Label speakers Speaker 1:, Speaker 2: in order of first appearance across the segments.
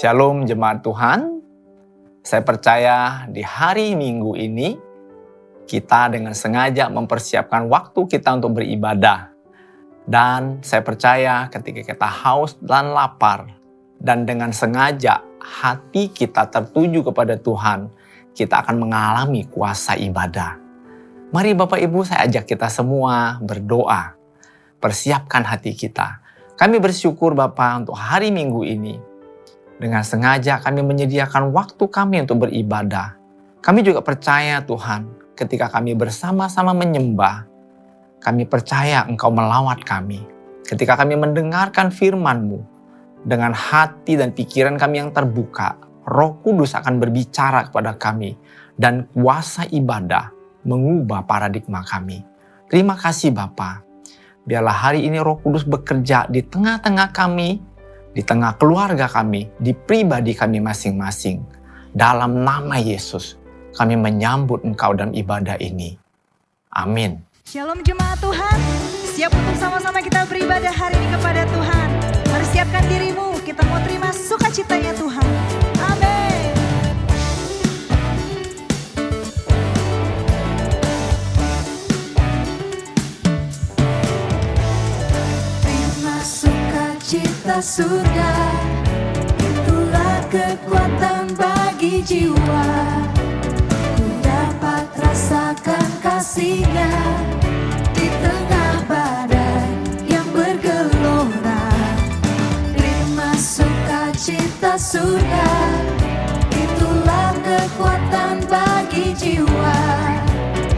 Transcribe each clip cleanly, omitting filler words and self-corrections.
Speaker 1: Shalom jemaat Tuhan, saya percaya di hari Minggu ini kita dengan sengaja mempersiapkan waktu kita untuk beribadah. Dan saya percaya ketika kita haus dan lapar dan dengan sengaja hati kita tertuju kepada Tuhan, kita akan mengalami kuasa ibadah. Mari Bapak Ibu, saya ajak kita semua berdoa. Persiapkan hati kita. Kami bersyukur Bapak untuk hari Minggu ini. Dengan sengaja kami menyediakan waktu kami untuk beribadah. Kami juga percaya Tuhan, ketika kami bersama-sama menyembah, kami percaya Engkau melawat kami. Ketika kami mendengarkan firman-Mu, dengan hati dan pikiran kami yang terbuka, Roh Kudus akan berbicara kepada kami, dan kuasa ibadah mengubah paradigma kami. Terima kasih Bapa. Biarlah hari ini Roh Kudus bekerja di tengah-tengah kami, di tengah keluarga kami, di pribadi kami masing-masing. Dalam nama Yesus, kami menyambut Engkau dalam ibadah ini. Amin.
Speaker 2: Shalom jemaat Tuhan, siap untuk sama-sama kita beribadah hari ini kepada Tuhan. Mari siapkan dirimu, kita mau terima sukacitanya Tuhan. Amin.
Speaker 3: Terima sukacita surga, itulah kekuatan bagi jiwa. Ku dapat rasakan kasih-Nya di tengah badai yang bergelora. Terima sukacita surga, itulah kekuatan bagi jiwa.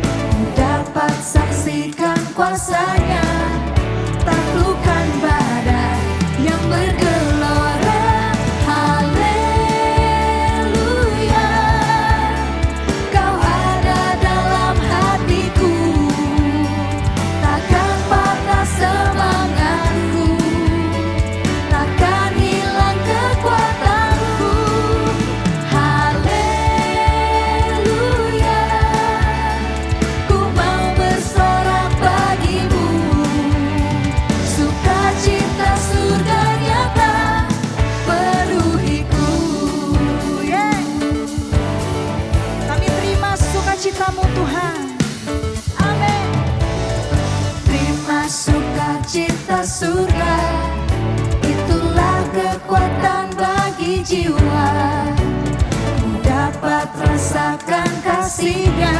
Speaker 3: Ku dapat saksikan kuasa-Nya, taklukkan badai yang bergelora. Haleluya, Kau ada dalam hatiku, takkan patah semangatku, takkan hilang kekuatanku. Haleluya, ku mau bersorak bagimu, sukacita surga nyata penuhiku.
Speaker 2: Kami terima sukacitamu Tuhan. Amin.
Speaker 3: Terima sukacita surga, itulah kekuatan bagi jiwa. Ku dapat rasakan kasih-Nya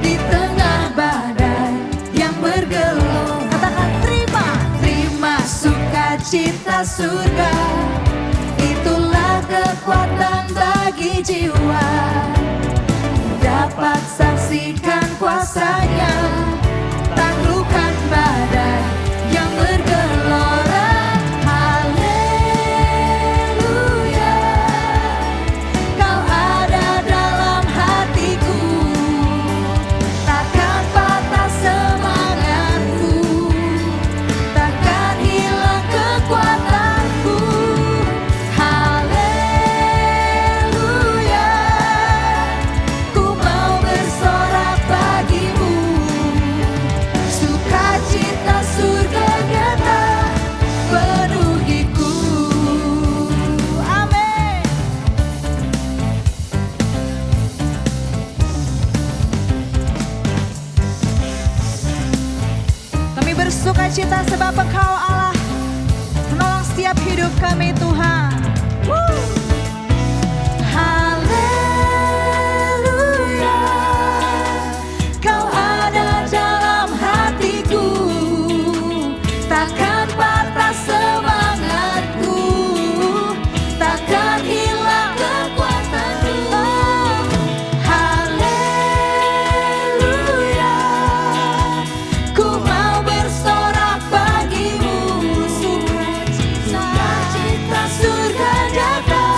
Speaker 3: di tengah badai yang bergelora.
Speaker 2: Katakan terima.
Speaker 3: Terima sukacita surga, itulah kekuatan bagi jiwa. Ku dapat saksikan kuasa-Nya, taklukkan badai yang bergelora. Haleluya, Kau ada dalam hatiku, takkan patah semangatku, takkan hilang kekuatanku. Haleluya, ku mau bersorak bagimu, sukacita surga nyata penuhiku.
Speaker 2: Amin. Kami bersukacita sebab Engkau Allah menolong setiap hidup kami Tuhan.
Speaker 3: Haleluya, Kau ada dalam hatiku, takkan patah semangatku, takkan hilang kekuatanku. Haleluya, ku mau bersorak bagimu, sukacita surga nyata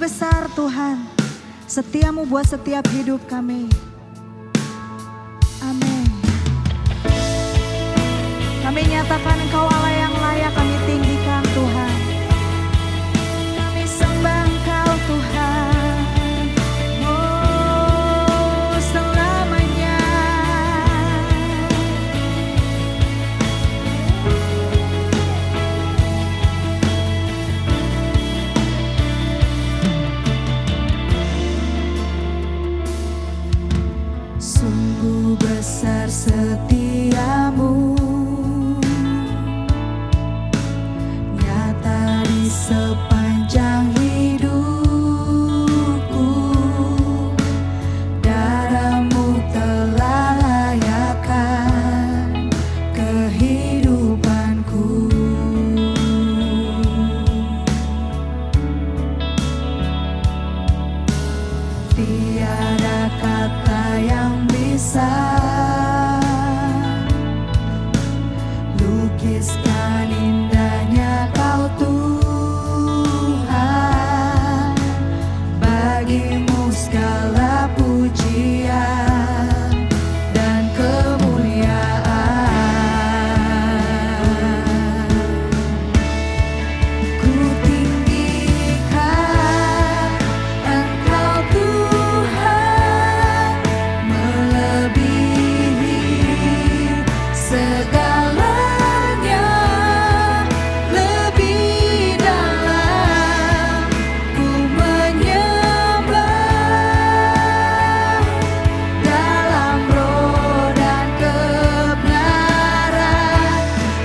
Speaker 2: besar Tuhan, setiamu buat setiap hidup kami. Amin. Kami nyatakan Engkau Allah yang layak kami tinggikan Tuhan. Kami sembah Engkau Tuhan, oh selamanya. Sungguh besar setiamu, nyata di sepanjang hidupku. Darahmu telah layakkan kehidupanku. Tiada kata yang bisa lukiskan indahnya Kau Tuhan. Bagimu segala pujian dan kemuliaan. Ku tinggikan Engkau Tuhan, melebihi segalanya, lebih dalam ku menyembah, dalam roh dan kebenaran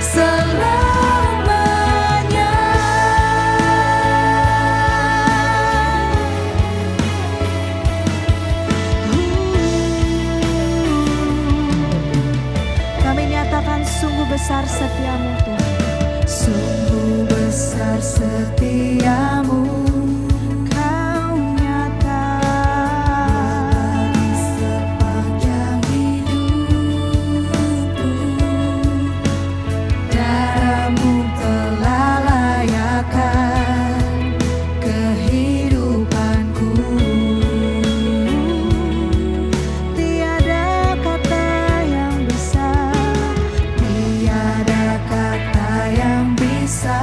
Speaker 2: selamanya. Kami nyatakan sungguh besar setiamu Tuhan, sungguh besar setiamu. Kau nyata di sepanjang hidupku. Darahmu telah layakkan kehidupanku. Tiada kata yang bisa, tiada kata yang bisa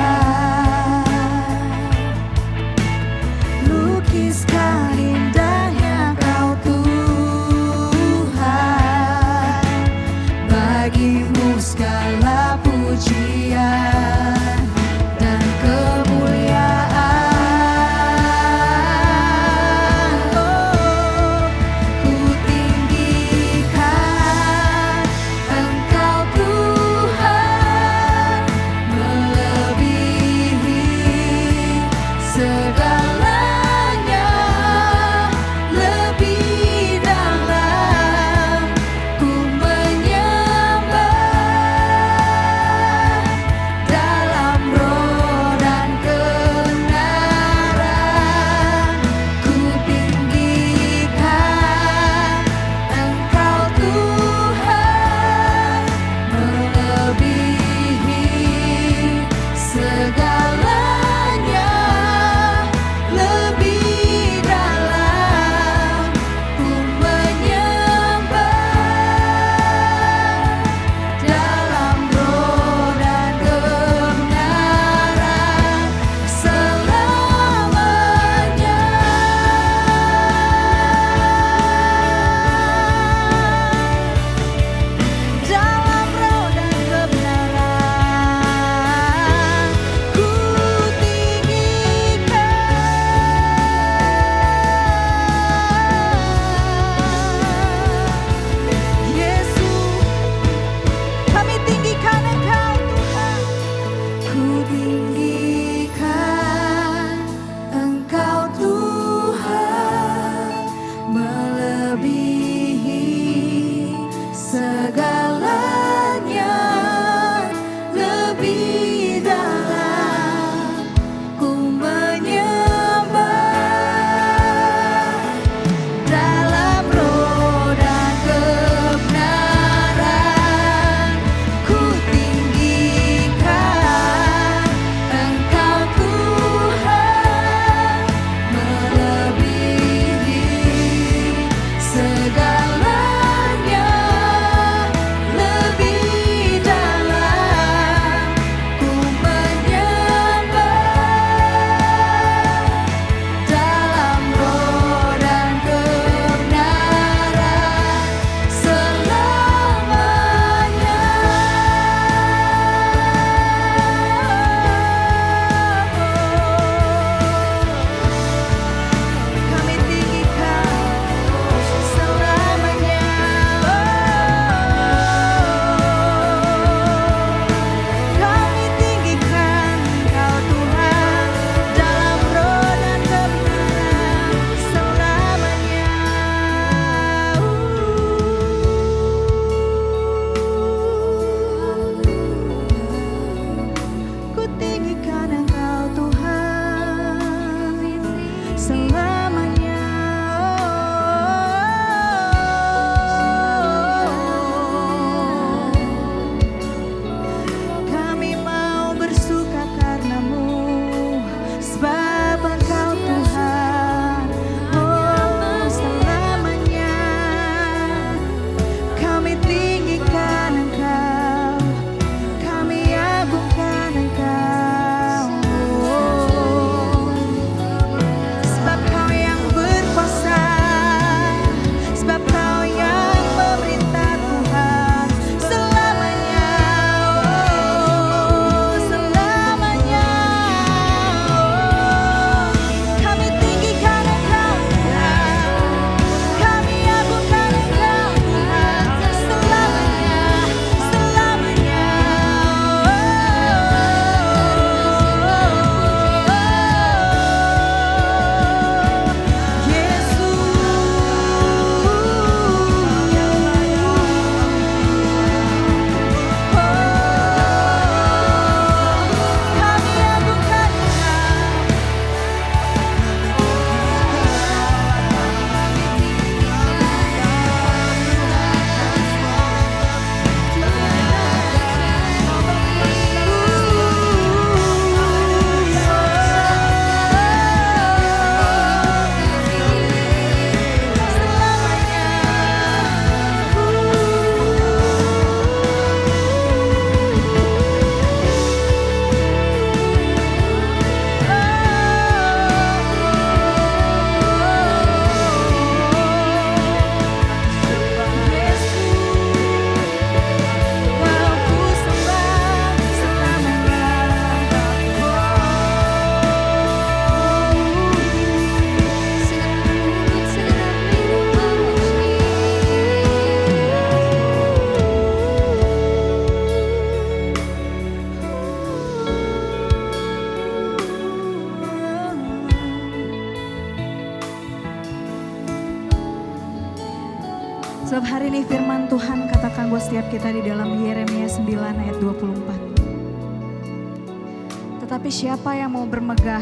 Speaker 2: Sebab hari ini firman Tuhan katakan buat setiap kita di dalam Yeremia 9 ayat 24. Tetapi siapa yang mau bermegah,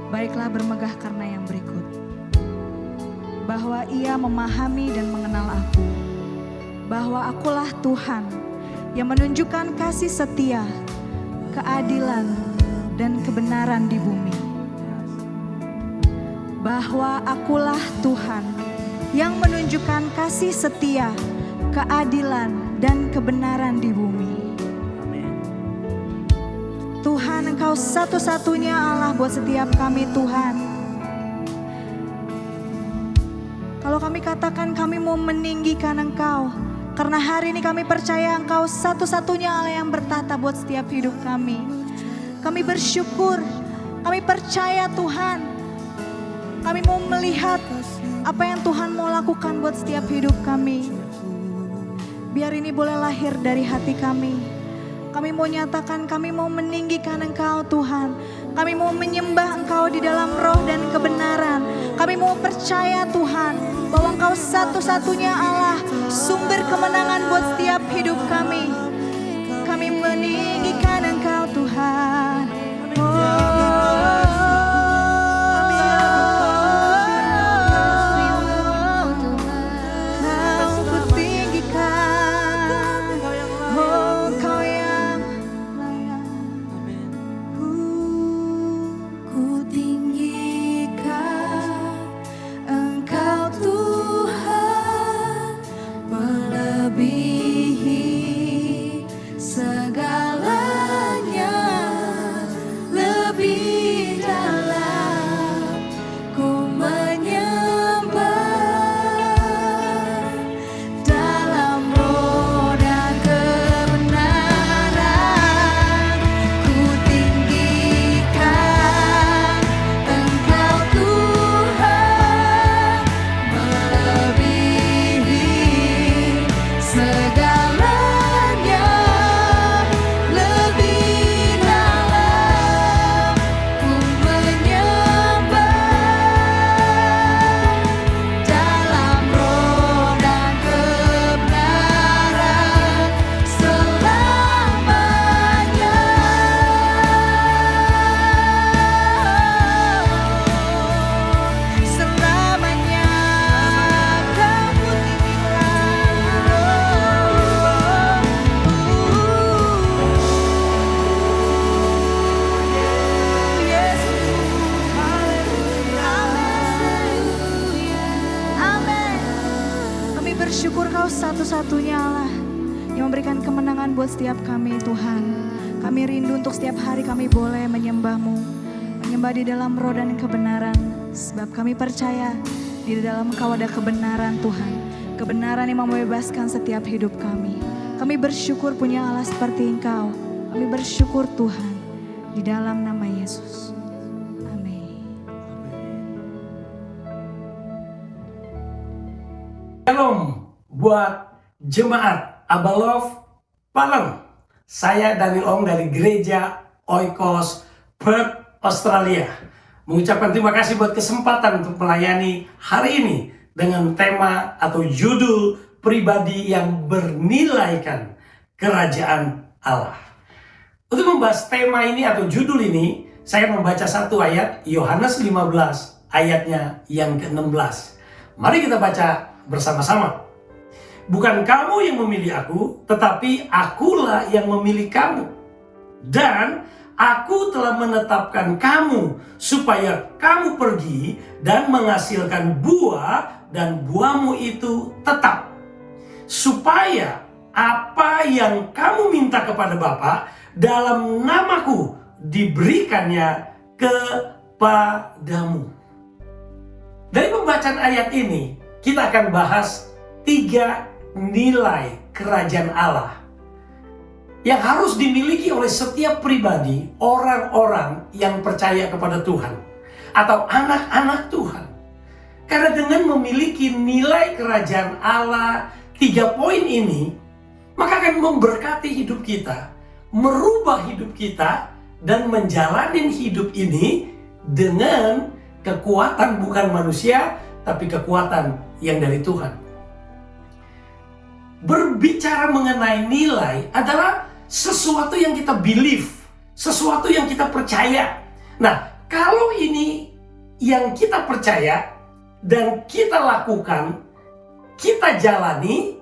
Speaker 2: baiklah bermegah karena yang berikut. Bahwa ia memahami dan mengenal aku. Bahwa akulah Tuhan yang menunjukkan kasih setia, keadilan, dan kebenaran di bumi. Bahwa akulah Tuhan yang menunjukkan kasih setia, keadilan, dan kebenaran di bumi. Tuhan, Engkau satu-satunya Allah buat setiap kami, Tuhan. Kalau kami katakan kami mau meninggikan Engkau, karena hari ini kami percaya Engkau satu-satunya Allah yang bertata buat setiap hidup kami. Kami bersyukur, kami percaya Tuhan. Kami mau melihat apa yang Tuhan mau lakukan buat setiap hidup kami. Biar ini boleh lahir dari hati kami. Kami mau nyatakan kami mau meninggikan Engkau Tuhan. Kami mau menyembah Engkau di dalam roh dan kebenaran. Kami mau percaya Tuhan bahwa Engkau satu-satunya Allah, sumber kemenangan buat setiap hidup kami. Kami meninggikan Engkau Tuhan. Bersyukur Kau satu-satunya Allah yang memberikan kemenangan buat setiap kami Tuhan. Kami rindu untuk setiap hari kami boleh menyembah-Mu, menyembah di dalam roh dan kebenaran. Sebab kami percaya di dalam Engkau ada kebenaran Tuhan. Kebenaran yang membebaskan setiap hidup kami. Kami bersyukur punya Allah seperti Engkau. Kami bersyukur Tuhan di dalam nama Yesus.
Speaker 4: Shalom buat jemaat Abalov Palang. Saya Daniel Ong dari Gereja Oikos Perth, Australia. Mengucapkan terima kasih buat kesempatan untuk melayani hari ini dengan tema atau judul pribadi yang bernilaikan kerajaan Allah. Untuk membahas tema ini atau judul ini, saya membaca satu ayat Yohanes 15 ayatnya yang ke-16. Mari kita baca bersama-sama. Bukan kamu yang memilih aku, tetapi akulah yang memilih kamu. Dan aku telah menetapkan kamu supaya kamu pergi dan menghasilkan buah dan buahmu itu tetap. Supaya apa yang kamu minta kepada Bapa dalam namaku diberikannya kepadamu. Dari pembacaan ayat ini, kita akan bahas 3 nilai kerajaan Allah yang harus dimiliki oleh setiap pribadi, orang-orang yang percaya kepada Tuhan atau anak-anak Tuhan. Karena dengan memiliki nilai kerajaan Allah 3 poin ini, maka akan memberkati hidup kita, merubah hidup kita, dan menjalani hidup ini dengan kekuatan bukan manusia, tapi kekuatan yang dari Tuhan. berbicara mengenai nilai adalah sesuatu yang kita believe, sesuatu yang kita percaya. Nah, kalau ini yang kita percaya dan kita lakukan, kita jalani,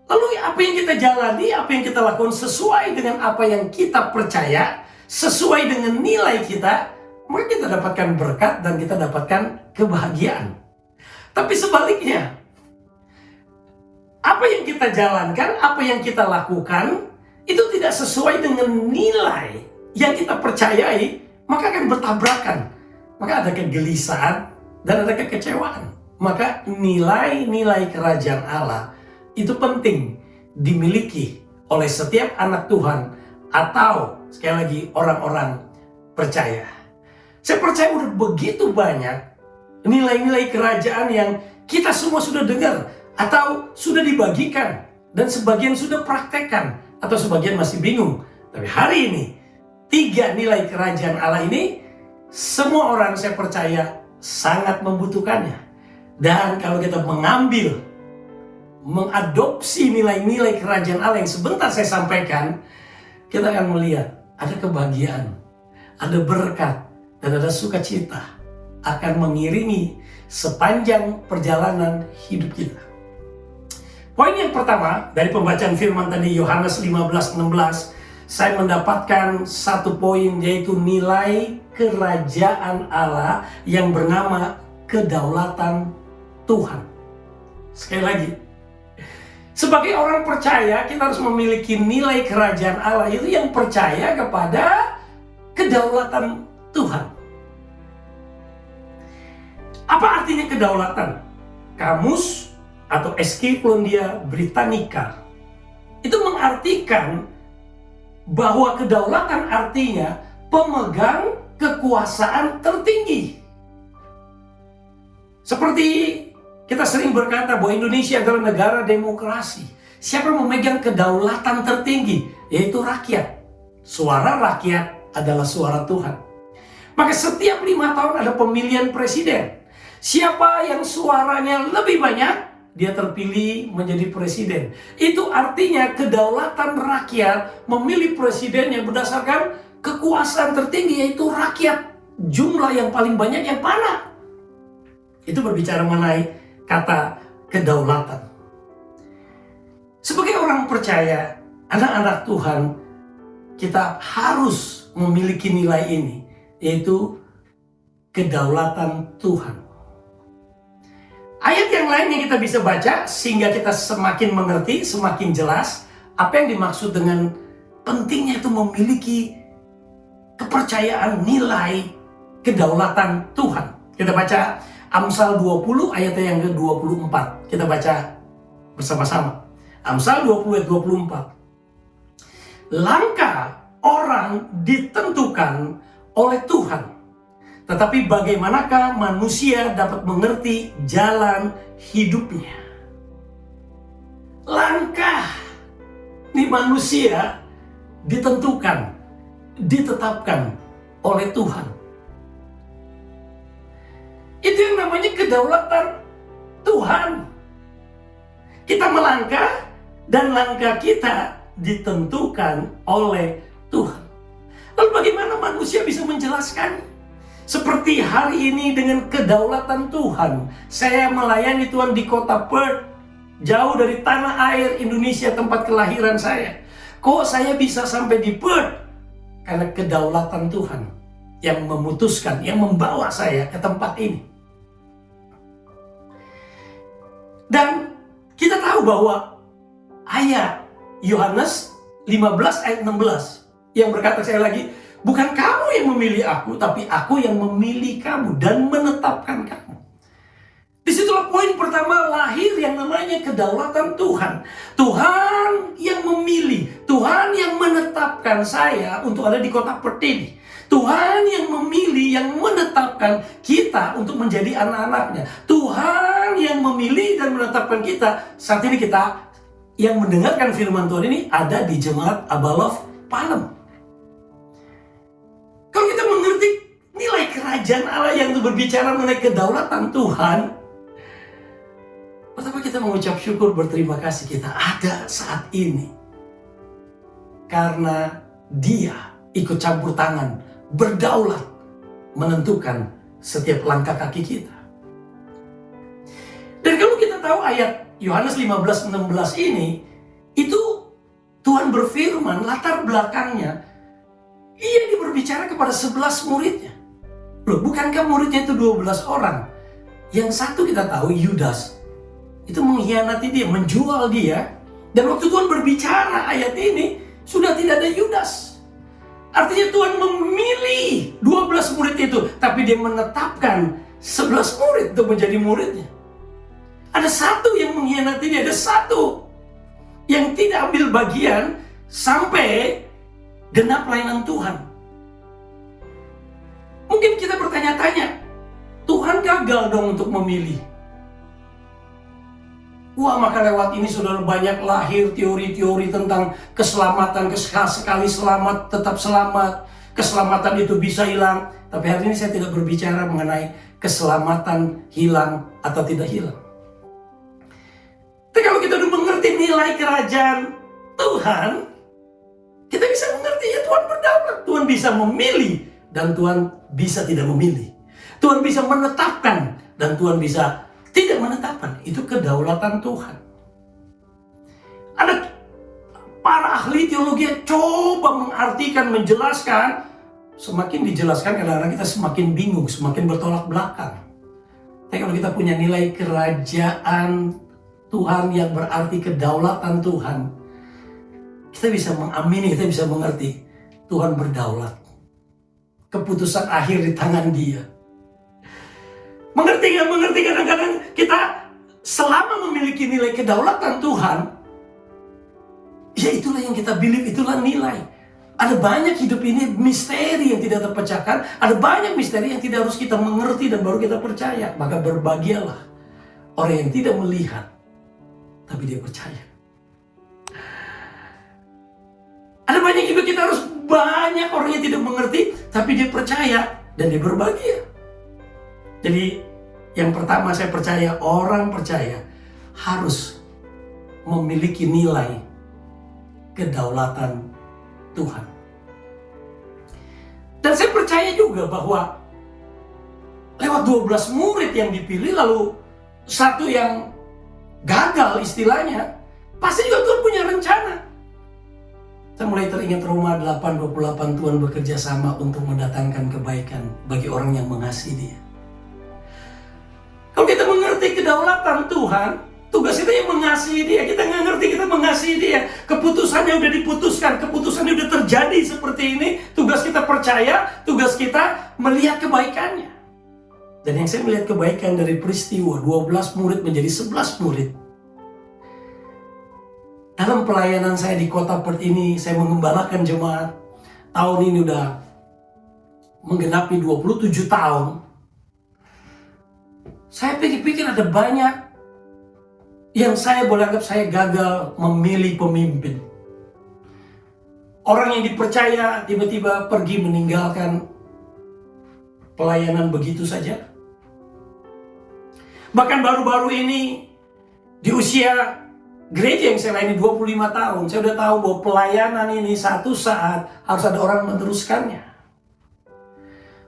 Speaker 4: lalu apa yang kita jalani, apa yang kita lakukan sesuai dengan apa yang kita percaya, sesuai dengan nilai kita, maka kita dapatkan berkat dan kita dapatkan kebahagiaan. Tapi sebaliknya, apa yang kita jalankan, apa yang kita lakukan, itu tidak sesuai dengan nilai yang kita percayai, maka akan bertabrakan. Maka ada kegelisahan dan ada kekecewaan. Maka nilai-nilai kerajaan Allah itu penting dimiliki oleh setiap anak Tuhan atau sekali lagi orang-orang percaya. Saya percaya udah begitu banyak nilai-nilai kerajaan yang kita semua sudah dengar atau sudah dibagikan dan sebagian sudah praktekkan atau sebagian masih bingung. Tapi hari ini 3 nilai kerajaan Allah ini semua orang saya percaya sangat membutuhkannya. Dan kalau kita mengadopsi nilai-nilai kerajaan Allah yang sebentar saya sampaikan, kita akan melihat ada kebahagiaan, ada berkat, dan ada sukacita akan mengiringi sepanjang perjalanan hidup kita. Poin yang pertama dari pembacaan firman tadi Yohanes 15:16, saya mendapatkan satu poin, yaitu nilai kerajaan Allah yang bernama kedaulatan Tuhan. Sekali lagi, sebagai orang percaya kita harus memiliki nilai kerajaan Allah itu yang percaya kepada kedaulatan Tuhan. Apa artinya kedaulatan? Kamus atau Encyclopedia Britannica itu mengartikan bahwa kedaulatan artinya pemegang kekuasaan tertinggi. Seperti kita sering berkata bahwa Indonesia adalah negara demokrasi. Siapa yang memegang kedaulatan tertinggi? Yaitu rakyat. Suara rakyat adalah suara Tuhan. Maka setiap 5 tahun ada pemilihan presiden. Siapa yang suaranya lebih banyak, dia terpilih menjadi presiden. Itu artinya kedaulatan rakyat memilih presiden yang berdasarkan kekuasaan tertinggi, yaitu rakyat. Jumlah yang paling banyak yang mana? Itu berbicara mengenai kata kedaulatan. Sebagai orang percaya, anak-anak Tuhan, kita harus memiliki nilai ini, yaitu kedaulatan Tuhan. Ayat yang lain yang kita bisa baca sehingga kita semakin mengerti, semakin jelas apa yang dimaksud dengan pentingnya itu memiliki kepercayaan nilai kedaulatan Tuhan. Kita baca Amsal 20 ayat yang ke-24. Kita baca bersama-sama. Amsal 20 ayat 24. Langkah orang ditentukan oleh Tuhan, tetapi bagaimanakah manusia dapat mengerti jalan hidupnya? Langkah di manusia ditentukan, ditetapkan oleh Tuhan. Itu yang namanya kedaulatan Tuhan. Kita melangkah dan langkah kita ditentukan oleh Tuhan. Lalu bagaimana manusia bisa menjelaskan? Seperti hari ini dengan kedaulatan Tuhan, saya melayani Tuhan di kota Perth, jauh dari tanah air Indonesia tempat kelahiran saya. Kok saya bisa sampai di Perth? Karena kedaulatan Tuhan yang memutuskan, yang membawa saya ke tempat ini. Dan kita tahu bahwa ayat Yohanes 15 ayat 16 yang berkata, saya lagi, bukan kamu yang memilih aku, tapi aku yang memilih kamu dan menetapkan kamu. Disitulah poin pertama lahir yang namanya kedaulatan Tuhan. Tuhan yang memilih, Tuhan yang menetapkan saya untuk ada di kota Perth ini. Tuhan yang memilih, yang menetapkan kita untuk menjadi anak-anaknya. Tuhan yang memilih dan menetapkan kita. Saat ini kita yang mendengarkan firman Tuhan ini ada di Jemaat Abalov Palem. Kalau kita mengerti nilai kerajaan Allah yang berbicara mengenai kedaulatan Tuhan, Pertama kita mengucap syukur, berterima kasih kita ada saat ini. Karena Dia ikut campur tangan, berdaulat, menentukan setiap langkah kaki kita. Dan kalau kita tahu ayat Yohanes 15:16 ini, itu Tuhan berfirman, latar belakangnya, dia berbicara kepada 11 muridnya. Loh, bukankah muridnya itu 12 orang? Yang satu kita tahu, Yudas, itu mengkhianati dia, menjual dia. Dan waktu Tuhan berbicara ayat ini, sudah tidak ada Yudas. Artinya Tuhan memilih 12 murid itu, tapi dia menetapkan 11 murid untuk menjadi muridnya. Ada satu yang mengkhianati dia, ada satu yang tidak ambil bagian sampai genap pelayanan Tuhan. Mungkin kita bertanya-tanya, Tuhan gagal dong untuk memilih. Wah, maka lewat ini saudara banyak lahir teori-teori tentang keselamatan, sekali selamat, tetap selamat. Keselamatan itu bisa hilang. Tapi hari ini saya tidak berbicara mengenai keselamatan hilang atau tidak hilang. Tapi kalau kita udah mengerti nilai kerajaan Tuhan, kita bisa mengerti ya Tuhan berdaulat. Tuhan bisa memilih dan Tuhan bisa tidak memilih. Tuhan bisa menetapkan dan Tuhan bisa tidak menetapkan. Itu kedaulatan Tuhan. Ada para ahli teologi yang coba mengartikan, menjelaskan. Semakin dijelaskan kadang-kadang kita semakin bingung, semakin bertolak belakang. Tapi kalau kita punya nilai kerajaan Tuhan yang berarti kedaulatan Tuhan, kita bisa mengamini, kita bisa mengerti Tuhan berdaulat. Keputusan akhir di tangan Dia. Mengerti nggak? Mengerti kadang-kadang kita selama memiliki nilai kedaulatan Tuhan, ya itulah yang kita believe, itulah nilai. Ada banyak hidup ini misteri yang tidak terpecahkan, ada banyak misteri yang tidak harus kita mengerti dan baru kita percaya. Maka berbahagialah orang yang tidak melihat, tapi dia percaya. Ada banyak juga kita harus banyak orang yang tidak mengerti, tapi dia percaya dan dia berbahagia. Jadi yang pertama saya percaya, orang percaya harus memiliki nilai kedaulatan Tuhan. Dan saya percaya juga bahwa lewat 12 murid yang dipilih, lalu satu yang gagal istilahnya, pasti juga Tuhan punya rencana. Saya mulai teringat Roma 8:28, Tuhan bekerja sama untuk mendatangkan kebaikan bagi orang yang mengasihi Dia. Kalau kita mengerti kedaulatan Tuhan, tugas kita yang mengasihi Dia. Kita nggak ngerti kita mengasihi Dia. Keputusannya udah diputuskan, keputusannya udah terjadi seperti ini. Tugas kita percaya, tugas kita melihat kebaikannya. Dan yang saya melihat kebaikan dari peristiwa 12 murid menjadi 11 murid. Dalam pelayanan saya di kota Perth ini, saya mengembalakan jemaat. Tahun ini udah menggenapi 27 tahun. Saya pikir-pikir ada banyak yang saya boleh anggap saya gagal memilih pemimpin. Orang yang dipercaya tiba-tiba pergi meninggalkan pelayanan begitu saja. Bahkan baru-baru ini di usia gereja yang saya layani 25 tahun, saya udah tahu bahwa pelayanan ini satu saat harus ada orang meneruskannya.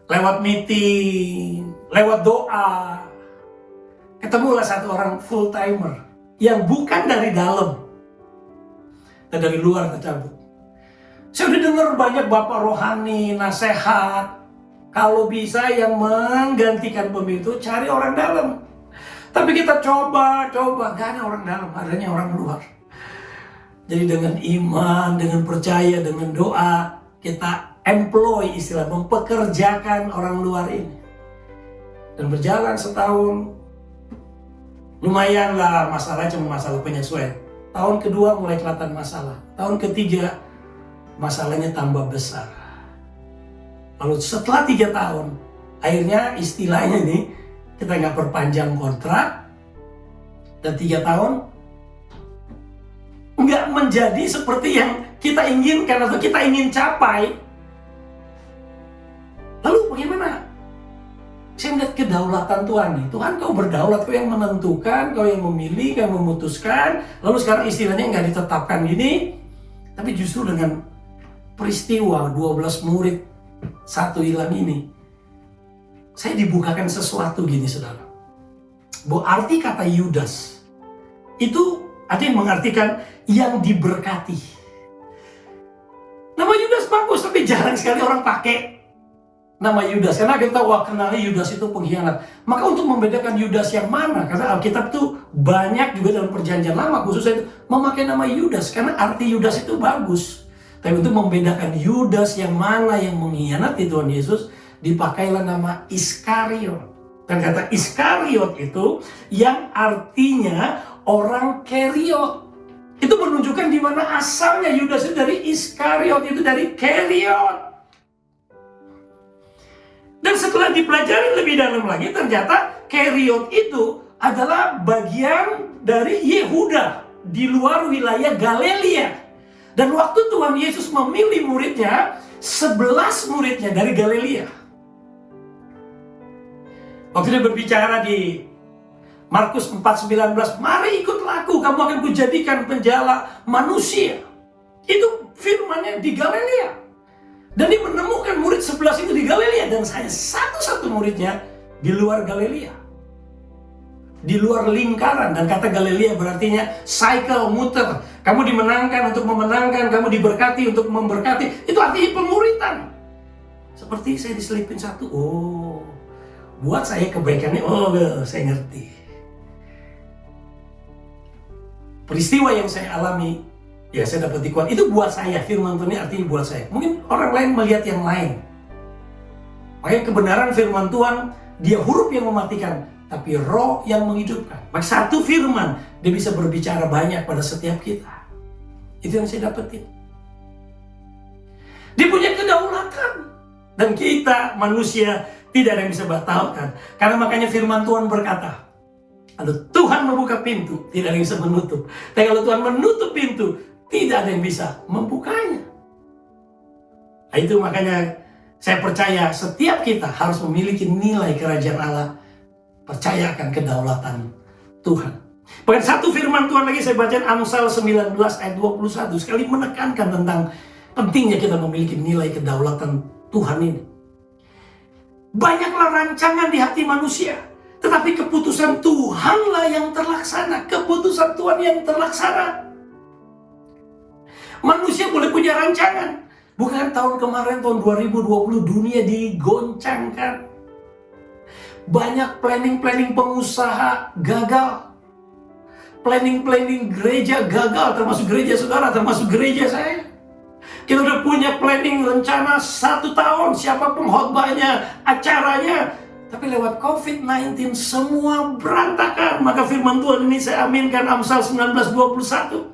Speaker 4: Lewat meeting, lewat doa, ketemulah satu orang full timer yang bukan dari dalam dan dari luar tercabut. Saya udah dengar banyak bapak rohani, nasihat, kalau bisa yang menggantikan pemimpin cari orang dalam. Tapi kita coba, gak ada orang dalam, adanya orang luar. Jadi dengan iman, dengan percaya, dengan doa, kita employ, istilah mempekerjakan orang luar ini. Dan berjalan setahun, lumayan lah, masalahnya cuma masalah penyesuaian. Tahun kedua mulai kelihatan masalah. Tahun ketiga masalahnya tambah besar. Lalu setelah 3 tahun, akhirnya istilahnya nih, kita nggak perpanjang kontrak. Dan 3 tahun nggak menjadi seperti yang kita inginkan atau kita ingin capai. Lalu bagaimana? saya melihat kedaulatan Tuhan nih. Tuhan, kau berdaulat, kau yang menentukan, kau yang memilih, kau yang memutuskan. Lalu sekarang istilahnya nggak ditetapkan gini, tapi justru dengan peristiwa 12 murid satu hilang ini, saya dibukakan sesuatu gini, saudara. Bahwa arti kata Yudas itu ada yang mengartikan yang diberkati. Nama Yudas bagus, tapi jarang sekali orang pakai nama Yudas, karena kita tahu, wah, kenali Yudas itu pengkhianat. Maka untuk membedakan Yudas yang mana, karena Alkitab tuh banyak juga dalam perjanjian lama khususnya itu memakai nama Yudas, karena arti Yudas itu bagus. Tapi untuk membedakan Yudas yang mana yang mengkhianati Tuhan Yesus, dipakailah nama Iskariot. Dan kata Iskariot itu yang artinya orang Keriot. Itu menunjukkan di mana asalnya Yudas itu dari Iskariot, itu dari Keriot. Dan setelah dipelajari lebih dalam lagi, ternyata Keriot itu adalah bagian dari Yehuda di luar wilayah Galilea. Dan waktu Tuhan Yesus memilih muridnya, 11 muridnya dari Galilea. Waktu dia berbicara di Markus 4:19, mari ikutlah aku, kamu akan kujadikan penjala manusia. Itu firmannya di Galilea. Dan dia menemukan murid 11 itu di Galilea, dan saya satu-satu muridnya di luar Galilea. Di luar lingkaran, dan kata Galilea berartinya cycle, muter. Kamu dimenangkan untuk memenangkan, kamu diberkati untuk memberkati. Itu artinya pemuritan. Seperti saya diselipin satu, oh, buat saya kebaikannya, oh, saya ngerti. Peristiwa yang saya alami, ya saya dapat dikuat, itu buat saya, firman Tuhan ini artinya buat saya. Mungkin orang lain melihat yang lain. Makanya kebenaran firman Tuhan, dia huruf yang mematikan, tapi roh yang menghidupkan. Maka satu firman, dia bisa berbicara banyak pada setiap kita. Itu yang saya dapetin. Dia punya kedaulatan. Dan kita manusia tidak ada yang bisa batalkan. Karena makanya firman Tuhan berkata, kalau Tuhan membuka pintu, tidak ada yang bisa menutup. Tapi kalau Tuhan menutup pintu, tidak ada yang bisa membukanya. Nah, itu makanya saya percaya setiap kita harus memiliki nilai kerajaan Allah. Percaya akan kedaulatan Tuhan. Bahkan satu firman Tuhan lagi saya baca Amsal 19 ayat 21. Sekali menekankan tentang pentingnya kita memiliki nilai kedaulatan Tuhan ini. Banyaklah rancangan di hati manusia, tetapi keputusan Tuhanlah yang terlaksana. Keputusan Tuhan yang terlaksana. Manusia boleh punya rancangan. Bukan tahun kemarin, tahun 2020, dunia digoncangkan. Banyak planning-planning pengusaha gagal. Planning-planning gereja gagal, termasuk gereja saudara, termasuk gereja saya. Kita udah punya planning rencana 1 tahun, siapa pengkhotbahnya, acaranya. Tapi lewat COVID-19 semua berantakan. Maka firman Tuhan ini saya aminkan, Amsal 19:21.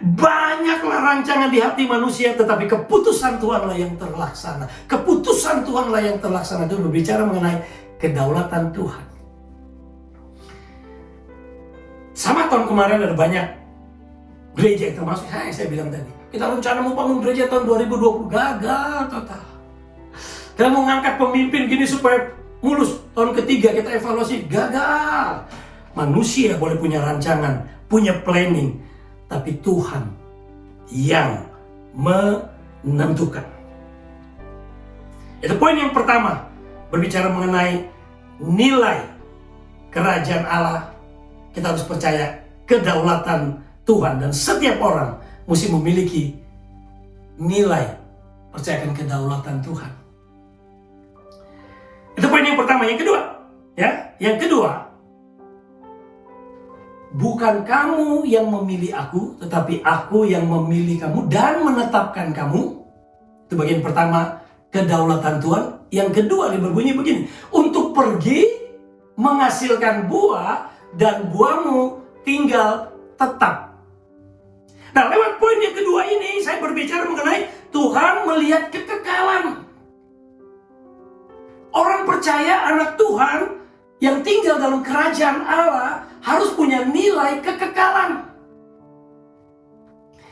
Speaker 4: Banyaklah rancangan di hati manusia, tetapi keputusan Tuhanlah yang terlaksana. Keputusan Tuhanlah yang terlaksana. Itu berbicara mengenai kedaulatan Tuhan. Sama tahun kemarin ada banyak gereja yang termasuk saya bilang tadi. Kita rencana mau bangun gereja tahun 2020, gagal total. Kita mau ngangkat pemimpin gini supaya mulus. Tahun ketiga kita evaluasi, gagal. Manusia boleh punya rancangan, punya planning, tapi Tuhan yang menentukan. Itu poin yang pertama, berbicara mengenai nilai kerajaan Allah. Kita harus percaya kedaulatan Tuhan, dan setiap orang mesti memiliki nilai percayakan kedaulatan Tuhan. Itu poin yang pertama. Yang kedua, yang kedua, bukan kamu yang memilih aku, tetapi aku yang memilih kamu dan menetapkan kamu. Itu bagian pertama, kedaulatan Tuhan. Yang kedua, dia berbunyi begini, untuk pergi menghasilkan buah dan buahmu tinggal tetap. Nah, lewat poin yang kedua ini saya berbicara mengenai Tuhan melihat kekekalan. Orang percaya, anak Tuhan yang tinggal dalam kerajaan Allah harus punya nilai kekekalan.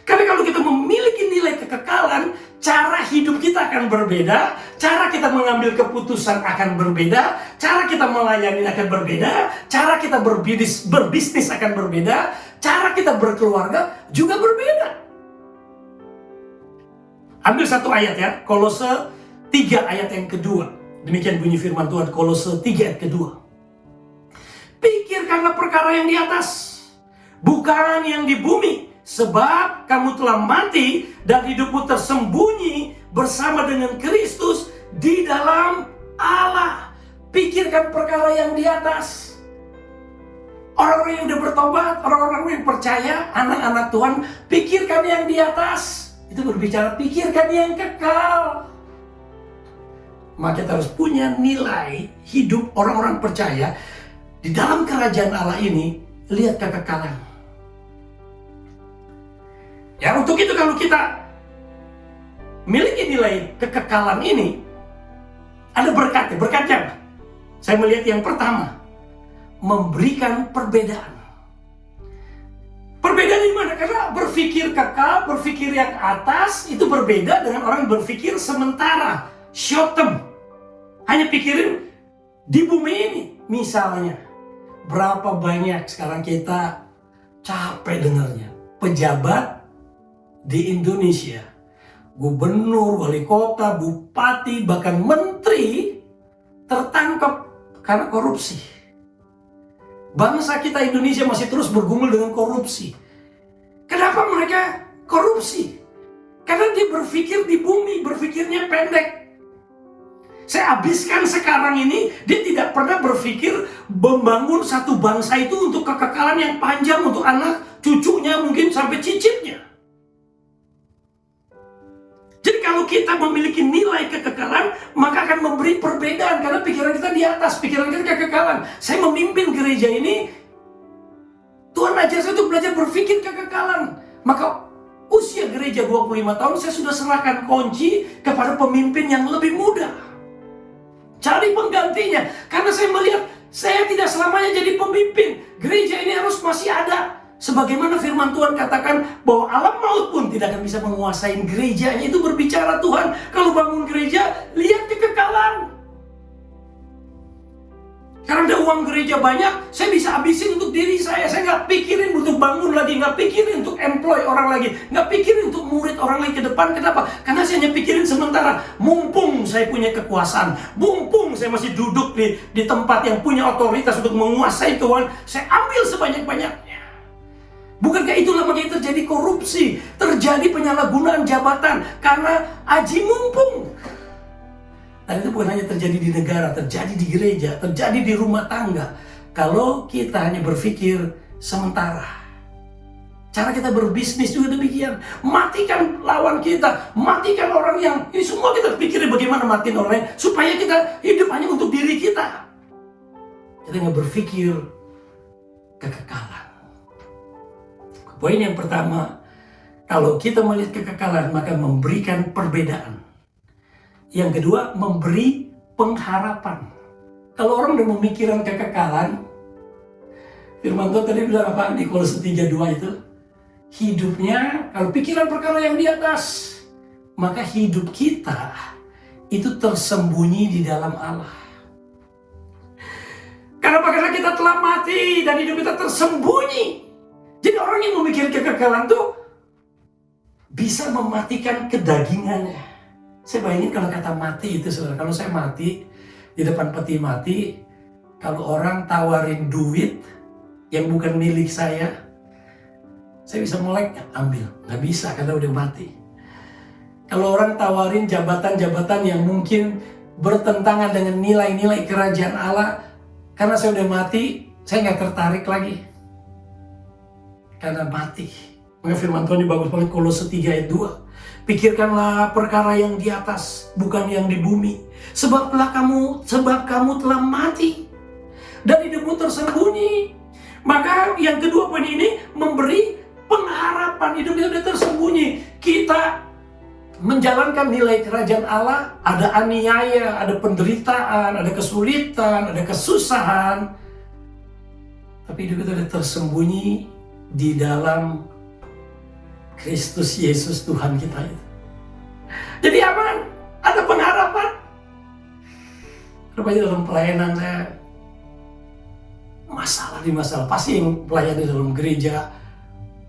Speaker 4: Karena kalau kita memiliki nilai kekekalan, cara hidup kita akan berbeda, cara kita mengambil keputusan akan berbeda, cara kita melayani akan berbeda, cara kita berbisnis akan berbeda, cara kita berkeluarga juga berbeda. Ambil satu ayat ya, Kolose 3 ayat yang kedua. Demikian bunyi firman Tuhan, Kolose 3 ayat kedua. Pikirkanlah perkara yang di atas, bukan yang di bumi. Sebab kamu telah mati dan hidupmu tersembunyi bersama dengan Kristus di dalam Allah. Pikirkan perkara yang di atas. Orang-orang yang udah bertobat, orang-orang yang percaya, anak-anak Tuhan, pikirkan yang di atas. Itu berbicara pikirkan yang kekal. Maka kita harus punya nilai hidup orang-orang percaya di dalam kerajaan Allah ini. Lihat kekekalan. Ya, untuk itu kalau kita miliki nilai kekekalan ini, ada berkatnya. Berkatnya apa? Saya melihat yang pertama, memberikan perbedaan. Perbedaan di mana? Karena berpikir kekal, berpikir yang atas, itu berbeda dengan orang berpikir sementara, short term. Hanya pikirin di bumi ini. Misalnya, berapa banyak sekarang kita capek dengarnya, pejabat di Indonesia, gubernur, wali kota, bupati, bahkan menteri tertangkap karena korupsi. Bangsa kita Indonesia masih terus bergumul dengan korupsi. Kenapa mereka korupsi? Karena dia berpikir di bumi, berpikirnya pendek. Saya habiskan sekarang ini, dia tidak pernah berpikir membangun satu bangsa itu untuk kekekalan yang panjang, untuk anak cucunya, mungkin sampai cicitnya. Jadi kalau kita memiliki nilai kekekalan, maka akan memberi perbedaan. Karena pikiran kita di atas, pikiran kita kekekalan. Saya memimpin gereja ini, Tuhan ajar saya untuk belajar berpikir kekekalan. Maka usia gereja 25 tahun, saya sudah serahkan kunci kepada pemimpin yang lebih muda. Cari penggantinya. Karena saya melihat, saya tidak selamanya jadi pemimpin. Gereja ini harus masih ada. Sebagaimana firman Tuhan katakan bahwa alam maut pun tidak akan bisa menguasai gerejanya. Itu berbicara Tuhan. Kalau bangun gereja, lihat kekekalan. Karena ada uang gereja banyak, saya bisa habisin untuk diri saya. Saya nggak pikirin untuk bangun lagi, nggak pikirin untuk employ orang lagi, nggak pikirin untuk murid orang lagi ke depan. Kenapa? Karena saya hanya pikirin sementara. Mumpung saya punya kekuasaan, mumpung saya masih duduk di tempat yang punya otoritas untuk menguasai Tuhan, saya ambil sebanyak-banyaknya. Bukankah itulah makanya terjadi korupsi, terjadi penyalahgunaan jabatan karena aji mumpung. Dan itu bukan hanya terjadi di negara, terjadi di gereja, terjadi di rumah tangga. Kalau kita hanya berpikir sementara. Cara kita berbisnis juga demikian. Matikan lawan kita, matikan orang yang, ini semua kita pikirin bagaimana matiin orang lain, supaya kita hidup hanya untuk diri kita. Kita nggak berpikir kekekalan. Poin yang pertama, kalau kita melihat kekekalan, maka memberikan perbedaan. Yang kedua, memberi pengharapan. Kalau orang udah memikirkan kekekalan, firman Tuhan tadi bilang apa di Kolose 3:2 itu? Hidupnya, kalau pikiran perkara yang di atas, maka hidup kita itu tersembunyi di dalam Allah. Kenapa? Karena kita telah mati dan hidup kita tersembunyi. Jadi orang yang memikirkan kekekalan tuh bisa mematikan kedagingannya. Saya bayangin kalau kata mati itu, saudara. Kalau saya mati, di depan peti mati, kalau orang tawarin duit yang bukan milik saya bisa melek, ambil. Nggak bisa, karena udah mati. Kalau orang tawarin jabatan-jabatan yang mungkin bertentangan dengan nilai-nilai kerajaan Allah, karena saya udah mati, saya nggak tertarik lagi. Karena mati. Maka firman Tuhan ini bagus banget, Kolose 3 ayat 2. Pikirkanlah perkara yang di atas, bukan yang di bumi. Sebab kamu telah mati dan hidupmu tersembunyi. Maka yang kedua poin ini memberi pengharapan. Hidup kita sudah tersembunyi. Kita menjalankan nilai kerajaan Allah, ada aniaya, ada penderitaan, ada kesulitan, ada kesusahan. Tapi hidup kita sudah tersembunyi di dalam Kristus Yesus Tuhan kita itu. Jadi aman, ada pengharapan. Rupanya dalam pelayanan saya, masalah, pasti yang pelayan di dalam gereja,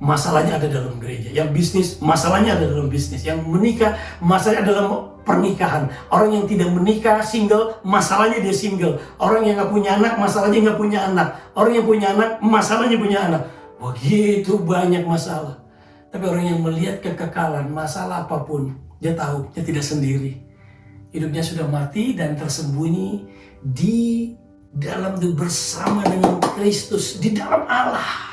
Speaker 4: masalahnya ada dalam gereja. Yang bisnis, masalahnya ada dalam bisnis. Yang menikah, masalahnya dalam pernikahan. Orang yang tidak menikah, single, masalahnya dia single. Orang yang nggak punya anak, masalahnya nggak punya anak. Orang yang punya anak, masalahnya punya anak. Begitu banyak masalah. Tapi orang yang melihat kekekalan, masalah apapun, dia tahu, dia tidak sendiri. Hidupnya sudah mati dan tersembunyi di dalam bersama dengan Kristus, di dalam Allah.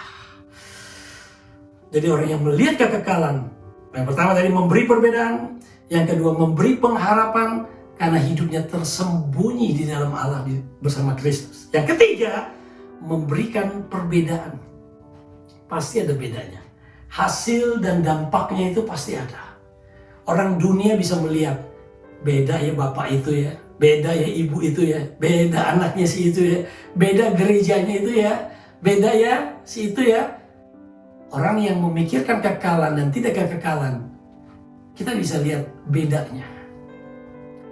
Speaker 4: Jadi orang yang melihat kekekalan, yang pertama tadi memberi perbedaan, yang kedua memberi pengharapan karena hidupnya tersembunyi di dalam Allah bersama Kristus. Yang ketiga, memberikan perbedaan. Pasti ada bedanya. Hasil dan dampaknya itu pasti ada. Orang dunia bisa melihat, beda ya bapak itu ya, beda ya ibu itu ya, beda anaknya si itu ya, beda gerejanya itu ya, beda ya si itu ya. Orang yang memikirkan kekekalan dan tidak kekekalan, kita bisa lihat bedanya.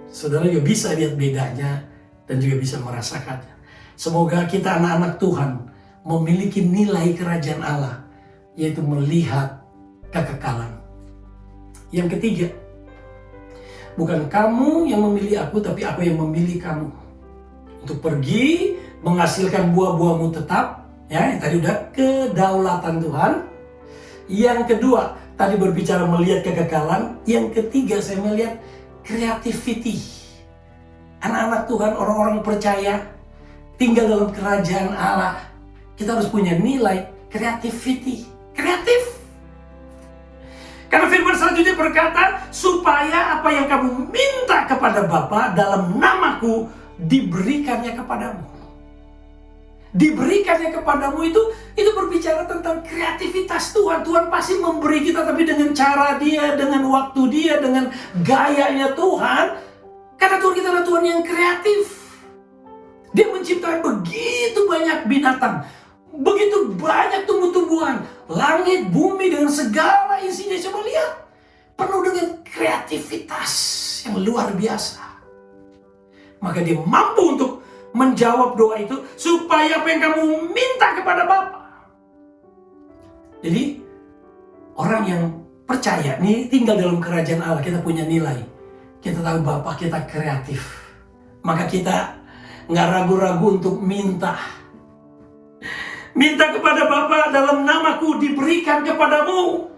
Speaker 4: Saudara juga bisa lihat bedanya dan juga bisa merasakannya. Semoga kita anak-anak Tuhan memiliki nilai kerajaan Allah, yaitu melihat kekekalan. Yang ketiga, bukan kamu yang memilih aku, tapi aku yang memilih kamu. Untuk pergi, menghasilkan buah-buahmu tetap. Ya, yang tadi udah kedaulatan Tuhan. Yang kedua, tadi berbicara melihat kekekalan. Yang ketiga, saya melihat creativity. Anak-anak Tuhan, orang-orang percaya, tinggal dalam kerajaan Allah. Kita harus punya nilai creativity. Kreatif. Karena firman selanjutnya berkata, supaya apa yang kamu minta kepada Bapa dalam namaku, diberikannya kepadamu. Diberikannya kepadamu itu berbicara tentang kreativitas Tuhan. Tuhan pasti memberi kita, tapi dengan cara Dia, dengan waktu Dia, dengan gayanya Tuhan. Karena Tuhan kita adalah Tuhan yang kreatif. Dia menciptakan begitu banyak binatang, begitu banyak tumbuh-tumbuhan, langit, bumi dengan segala isinya. Coba lihat, penuh dengan kreativitas yang luar biasa. Maka Dia mampu untuk menjawab doa itu, supaya apa yang kamu minta kepada Bapa. Jadi orang yang percaya nih tinggal dalam kerajaan Allah, kita punya nilai. Kita tahu Bapa kita kreatif. Maka kita nggak ragu-ragu untuk minta. Minta kepada Bapa dalam namaku, diberikan kepadamu.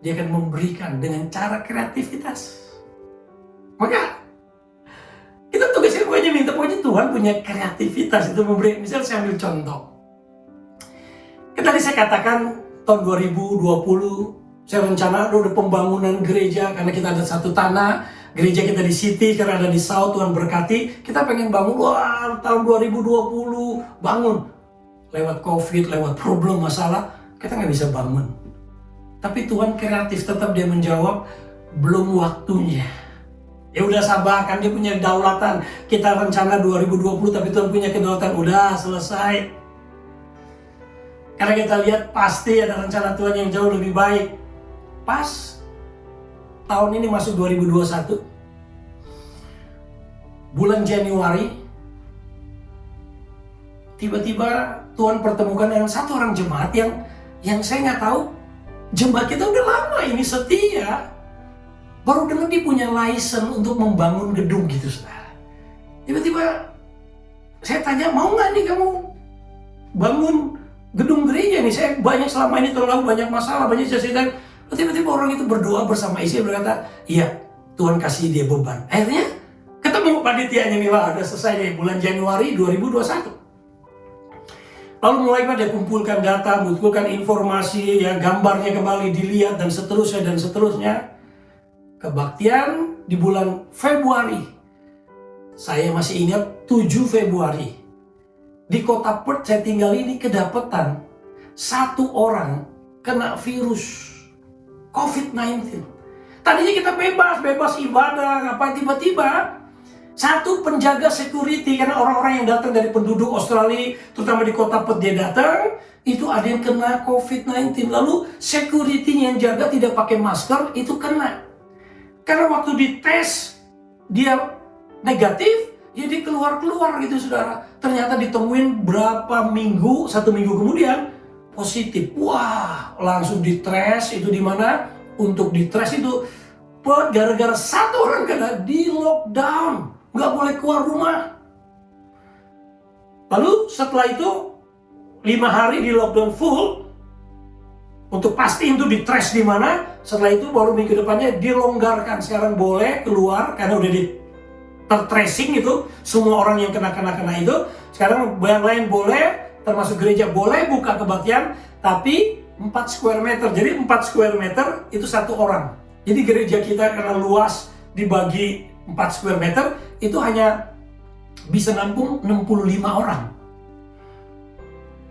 Speaker 4: Dia akan memberikan dengan cara kreativitas. Maka kita tugasnya pokoknya minta, pokoknya Tuhan punya kreativitas itu memberi. Misal saya ambil contoh. Tadi saya katakan tahun 2020 saya rencana udah pembangunan gereja, karena kita ada satu tanah, gereja kita di City, karena ada di South, Tuhan berkati. Kita pengen bangun, wah tahun 2020 bangun. Lewat COVID, lewat problem, masalah, kita nggak bisa bangun. Tapi Tuhan kreatif, tetap Dia menjawab, belum waktunya. Ya udah sabar, kan Dia punya kedaulatan. Kita rencana 2020, tapi Tuhan punya kedaulatan, udah selesai. Karena kita lihat pasti ada rencana Tuhan yang jauh lebih baik. Pas tahun ini masuk 2021, bulan Januari, tiba-tiba Tuhan pertemukan dengan satu orang jemaat yang saya nggak tahu, jemaat kita udah lama ini setia. Baru dengar dia punya license untuk membangun gedung gitu, saudara. Tiba-tiba saya tanya, mau nggak nih kamu bangun gedung gereja nih? Saya banyak selama ini terlalu banyak masalah, banyak cerita. Tiba-tiba orang itu berdoa bersama istri, berkata, iya Tuhan kasih dia beban. Akhirnya ketemu panitianya nih, wah udah selesai nih bulan Januari 2021. Lalu mulai dia kumpulkan data, kumpulkan informasi, ya gambarnya kembali dilihat dan seterusnya dan seterusnya. Kebaktian di bulan Februari, saya masih ingat 7 Februari, di kota Perth saya tinggal ini kedapatan satu orang kena virus COVID-19. Tadinya kita bebas ibadah, apa tiba-tiba satu penjaga security, karena orang-orang yang datang dari penduduk Australia, terutama di kota Perth dia datang, itu ada yang kena COVID-19. Lalu security yang jaga tidak pakai masker, itu kena. Karena waktu dites, dia negatif, jadi keluar-keluar gitu saudara. Ternyata ditemuin berapa minggu, 1 minggu kemudian, positif. Wah, langsung ditres, itu di mana? Untuk ditres itu, gara-gara 1 orang kena, di lockdown. Nggak boleh keluar rumah. Lalu setelah itu 5 hari di lockdown full untuk pasti itu ditres di mana. Setelah itu baru minggu depannya dilonggarkan. Sekarang boleh keluar karena udah di tertracing itu semua orang yang kena itu. Sekarang yang lain boleh, termasuk gereja boleh buka kebaktian, tapi 4 square meter. Jadi 4 square meter itu 1 orang. Jadi gereja kita karena luas dibagi 4 square meter itu hanya bisa nampung 65 orang.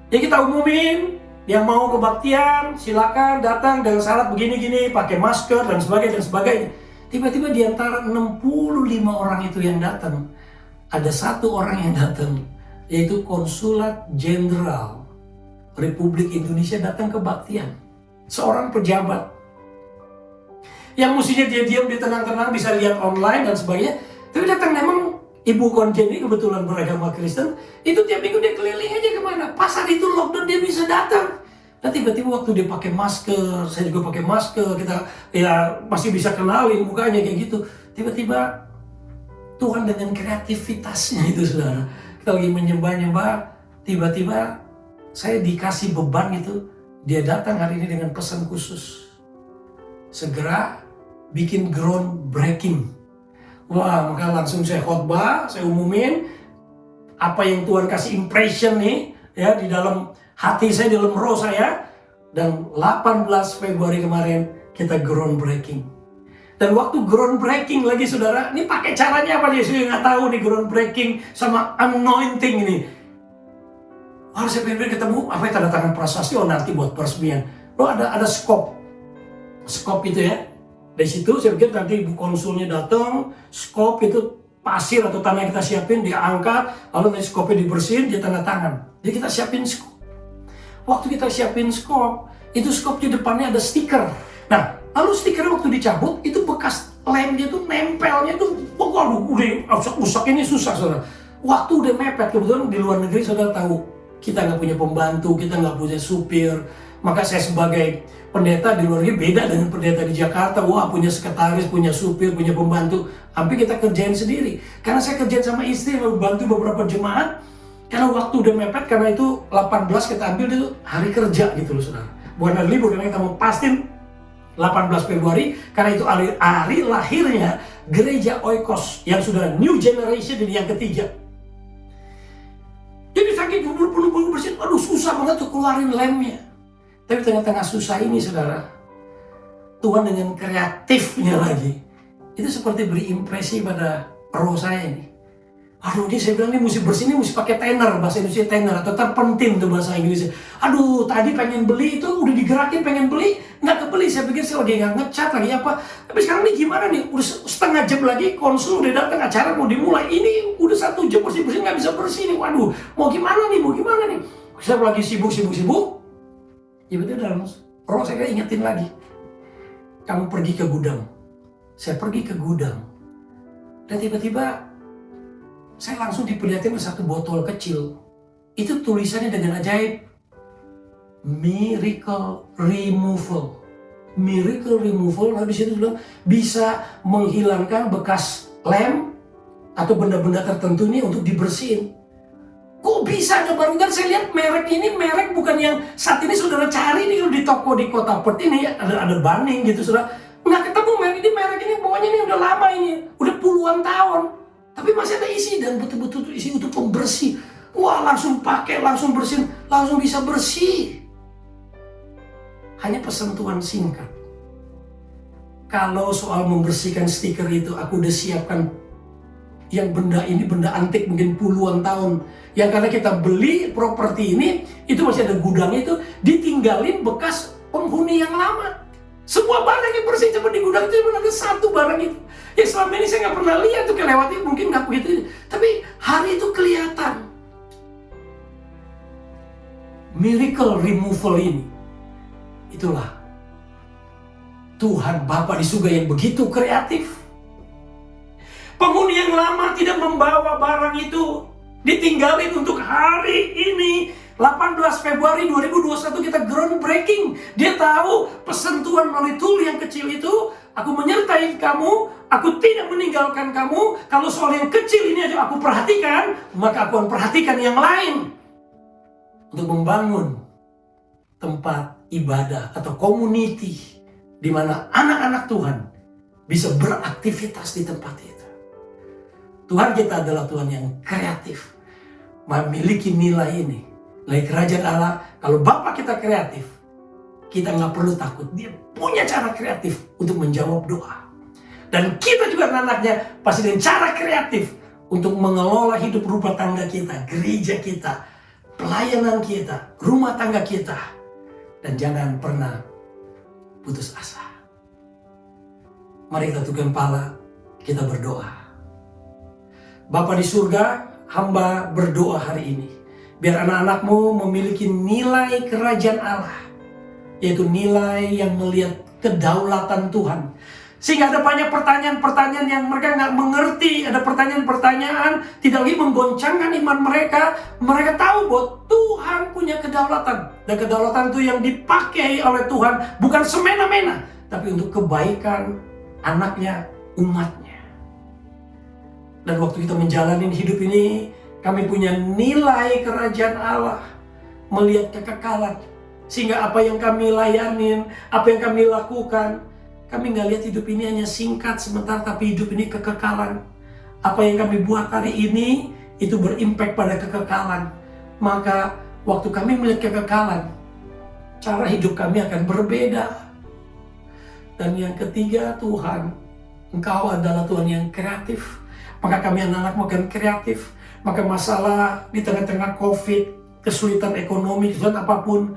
Speaker 4: Ya kita umumin, yang mau kebaktian silakan datang dengan syarat begini-gini, pakai masker dan sebagainya. Tiba-tiba di antara 65 orang itu yang datang, ada 1 orang yang datang, yaitu Konsulat Jenderal Republik Indonesia datang kebaktian. Seorang pejabat. Yang mestinya dia diam, dia tenang-tenang, bisa lihat online dan sebagainya. Tapi datang memang Ibu Konjen ini kebetulan beragama Kristen, itu tiap minggu dia keliling aja kemana. Pasar itu lockdown dia bisa datang. Dan tiba-tiba waktu dia pakai masker, saya juga pakai masker, kita ya masih bisa kenalin mukanya kayak gitu. Tiba-tiba Tuhan dengan kreativitasnya itu saudara. Kita lagi menyembah-nyembah, tiba-tiba saya dikasih beban itu. Dia datang hari ini dengan pesan khusus. Segera bikin groundbreaking. Wah, maka langsung saya khotbah, saya umumin apa yang Tuhan kasih impression nih ya di dalam hati saya, di dalam roh saya. Dan 18 Februari kemarin kita groundbreaking. Dan waktu groundbreaking lagi saudara, ini pakai caranya apa dia? Saya nggak tahu nih groundbreaking sama anointing ini. Harus saya pengen ketemu apa yang tanda tangan prasasti, oh nanti buat peresmian. Oh ada skop itu ya. Dari situ saya pikir nanti ibu konsulnya datang, skop itu pasir atau tanah yang kita siapin diangkat, lalu nanti skopnya dibersihin, dia tanda tangan. Jadi kita siapin skop. Waktu kita siapin skop, itu skop di depannya ada stiker. Nah, lalu stikernya waktu dicabut, itu bekas lemnya tuh nempelnya tuh, waduh udah usak ini susah saudara. Waktu udah mepet, kebetulan di luar negeri saudara tahu, kita nggak punya pembantu, kita nggak punya supir. Maka saya sebagai pendeta di luar negeri beda dengan pendeta di Jakarta. Wah, punya sekretaris, punya supir, punya pembantu. Hampir kita kerjain sendiri. Karena saya kerjain sama istri, lalu bantu beberapa jemaat. Karena waktu udah mepet, karena itu 18 kita ambil itu hari kerja gitu loh saudara. Bukan hari libur, karena kita mau pastiin 18 Februari. Karena itu hari lahirnya gereja Oikos yang sudah new generation ini yang ketiga. Jadi saking bulu-bulu bersih, aduh susah banget tuh keluarin lemnya. Tapi tengah-tengah susah ini saudara, Tuhan dengan kreatifnya lagi, itu seperti beri impresi pada roh saya ini. Aduh, dia saya bilang ini mesti bersih, ini mesti pakai tenor, bahasa Indonesia tenor, atau terpentin tuh bahasa Inggrisnya. Aduh, tadi pengen beli itu, udah digerakin pengen beli, nggak kebeli. Saya pikir dia nggak ngecat lagi apa. Tapi sekarang ini gimana nih, udah setengah jam lagi, konsul udah datang, acara mau dimulai. Ini udah 1 jam bersih-bersih, nggak bisa bersih nih. Waduh, mau gimana nih. Saya lagi sibuk. Tiba-tiba dalam roh saya ingetin lagi. Kamu pergi ke gudang. Saya pergi ke gudang. Dan tiba-tiba saya langsung diperlihatkan satu botol kecil. Itu tulisannya dengan ajaib. Miracle Removal. Miracle Removal, habis itu bilang bisa menghilangkan bekas lem atau benda-benda tertentu ini untuk dibersihin. Kok bisa baru kan saya lihat merek ini merek bukan yang saat ini saudara cari nih di toko di kota Perth ini ada banning gitu saudara, nggak ketemu merek ini pokoknya ini udah lama ini udah puluhan tahun tapi masih ada isi dan betul-betul isi untuk pembersih. Wah, langsung pakai, langsung bersihin, langsung bisa bersih. Hanya pesan Tuhan singkat. Kalau soal membersihkan stiker itu aku udah siapkan yang benda ini benda antik mungkin puluhan tahun. Yang karena kita beli properti ini, itu masih ada gudangnya itu, ditinggalin bekas penghuni yang lama. Semua barang yang bersih cuma di gudang itu cuma ada 1 barang itu. Ya selama ini saya nggak pernah lihat tuh kelewatnya mungkin nggak begitu. Tapi hari itu kelihatan. miracle removal ini. Itulah Tuhan Bapa di surga yang begitu kreatif. Penghuni yang lama tidak membawa barang itu, ditinggalin untuk hari ini. 18 Februari 2021 kita groundbreaking. Dia tahu pesan Tuhan melalui tool yang kecil itu, aku menyertai kamu, aku tidak meninggalkan kamu. Kalau soal yang kecil ini aja aku perhatikan, maka aku akan perhatikan yang lain. Untuk membangun tempat ibadah atau community di mana anak-anak Tuhan bisa beraktivitas di tempat itu. Tuhan kita adalah Tuhan yang kreatif, memiliki nilai ini, nilai kerajaan Allah. Kalau Bapa kita kreatif, kita nggak perlu takut. Dia punya cara kreatif untuk menjawab doa. Dan kita juga anak-anaknya pasti dengan cara kreatif untuk mengelola hidup rumah tangga kita, gereja kita, pelayanan kita, rumah tangga kita. Dan jangan pernah putus asa. Mari kita tundukkan kepala, kita berdoa. Bapa di surga, hamba berdoa hari ini. Biar anak-anakmu memiliki nilai kerajaan Allah. Yaitu nilai yang melihat kedaulatan Tuhan. Sehingga ada banyak pertanyaan-pertanyaan yang mereka nggak mengerti. Ada pertanyaan-pertanyaan tidak lagi menggoncangkan iman mereka. Mereka tahu bahwa Tuhan punya kedaulatan. Dan kedaulatan itu yang dipakai oleh Tuhan bukan semena-mena. Tapi untuk kebaikan anaknya, umatnya. Dan waktu kita menjalani hidup ini, kami punya nilai kerajaan Allah. Melihat kekekalan. Sehingga apa yang kami layanin, apa yang kami lakukan, kami nggak lihat hidup ini hanya singkat sebentar, tapi hidup ini kekekalan. Apa yang kami buat hari ini, itu berimpact pada kekekalan. Maka waktu kami melihat kekekalan, cara hidup kami akan berbeda. Dan yang ketiga, Tuhan, Engkau adalah Tuhan yang kreatif. Maka kami anak-anak makin kreatif. Maka masalah di tengah-tengah COVID, kesulitan ekonomi, kesulitan apapun,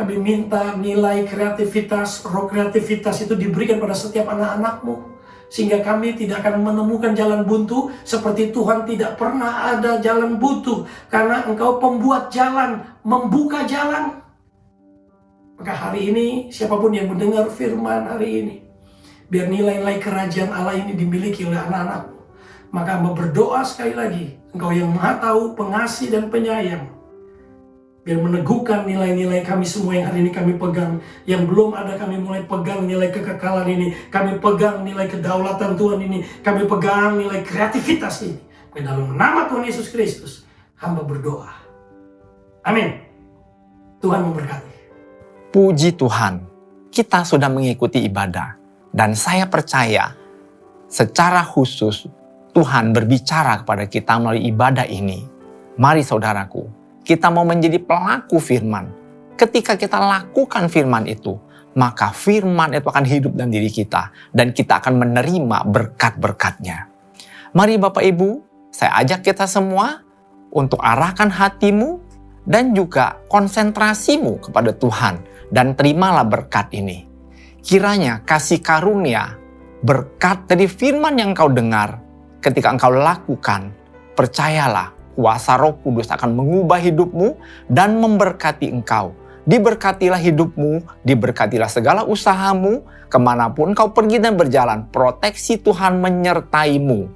Speaker 4: kami minta nilai kreativitas, roh kreativitas itu diberikan pada setiap anak-anakmu. Sehingga kami tidak akan menemukan jalan buntu, seperti Tuhan tidak pernah ada jalan buntu. Karena Engkau pembuat jalan, membuka jalan. Maka hari ini, siapapun yang mendengar firman hari ini, biar nilai-nilai kerajaan Allah ini dimiliki oleh anak-anakmu. Maka hamba berdoa sekali lagi, Engkau yang Maha Tahu, pengasih dan penyayang, biar meneguhkan nilai-nilai kami semua yang hari ini kami pegang. Yang belum ada kami mulai pegang nilai kekekalan ini. Kami pegang nilai kedaulatan Tuhan ini. Kami pegang nilai kreativitas ini. Dalam nama Tuhan Yesus Kristus, hamba berdoa. Amin. Tuhan memberkati.
Speaker 1: Puji Tuhan, kita sudah mengikuti ibadah. Dan saya percaya secara khusus Tuhan berbicara kepada kita melalui ibadah ini. Mari saudaraku, kita mau menjadi pelaku firman. Ketika kita lakukan firman itu, maka firman itu akan hidup dalam diri kita. Dan kita akan menerima berkat-berkatnya. Mari Bapak Ibu, saya ajak kita semua untuk arahkan hatimu dan juga konsentrasimu kepada Tuhan. Dan terimalah berkat ini. Kiranya kasih karunia, berkat dari firman yang engkau dengar, ketika engkau lakukan, percayalah, kuasa Roh Kudus akan mengubah hidupmu dan memberkati engkau. Diberkatilah hidupmu, diberkatilah segala usahamu, kemanapun engkau pergi dan berjalan, proteksi Tuhan menyertaimu.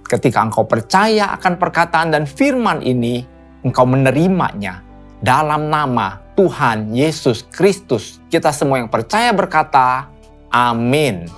Speaker 1: Ketika engkau percaya akan perkataan dan firman ini, engkau menerimanya dalam nama Tuhan Yesus Kristus. Kita semua yang percaya berkata, amin.